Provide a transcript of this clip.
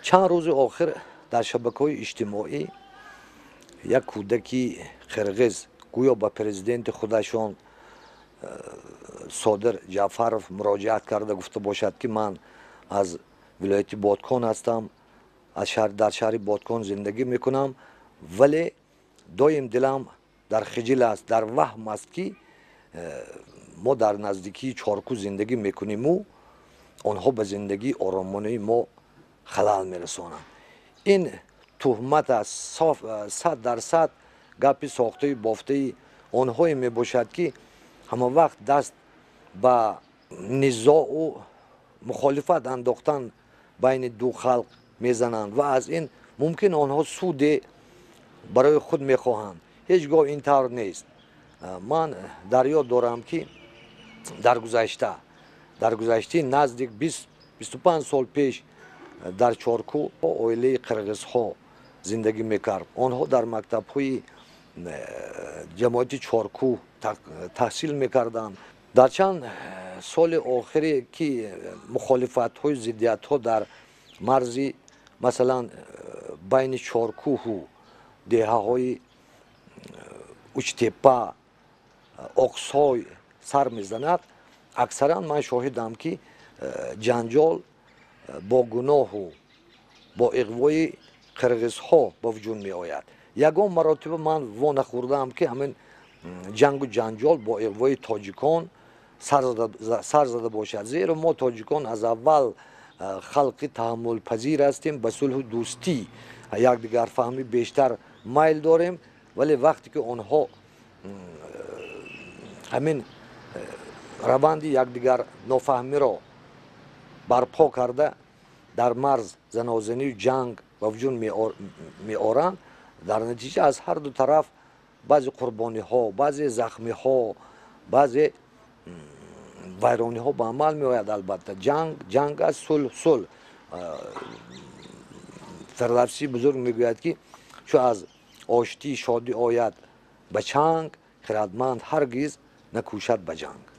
چند روز آخر در شبکه‌های اجتماعی یک کودکی قرغیز گویا به پرزیدنت خودشان صادر جعفرов مراجعت کرده گفته باشد که من از ولایت بادکان هستم، از در شهر بادکان زندگی میکنم، ولی دایم دلم در خجل است، در وهم است که ما در نزدیکی چارکو زندگی میکنیم و آنها به زندگی آرامانه ما خلل میرسانند. این تهمت است، 100% گپی ساخته بافته آنهایی می باشد که همه وقت دست به نزاع و مخالفت انداختن بین دو خلق میزنند و از این ممکن آنها سود برای خود میخواهند. هیچگاه این طور نیست. من در یاد دارم که در گذشته نزدیک 25 سال پیش در چارکو اویله قرغیزها زندگی میکرد. آنها در مکتب های جماعت چارکو تحصیل میکردند. در چند سال آخری که مخالفت های ضدیت ها در مرز مثلا بین چارکو و دهه های اوچتپه اقصای سر میزند، اکثرا من شاهدم که جنجال با گناه و با اغوای قرغیزها به وجود می آید. یگان مراتب من وانه خوردم که همین جنگ و جنجال با اغوای تاجیکان سر زده باشد، زیرا ما تاجیکان از اول خلق تحمل پذیر هستیم، به صلح و دوستی یکدیگر فهمی بیشتر میل داریم، ولی وقتی که آنها همین روند یکدیگر نافهمی را برپا کرده در مرز زنازنی و جنگ به وجود می آورند، در نتیجه از هر دو طرف بعضی قربانی ها، بعضی زخمی ها، بعضی ویرانی ها به عمل می آید. البته جنگ از صلح فردوسی بزرگ می گوید که چو از آشتی شادی آید به چنگ، خردمند هرگز نکوشد به جنگ.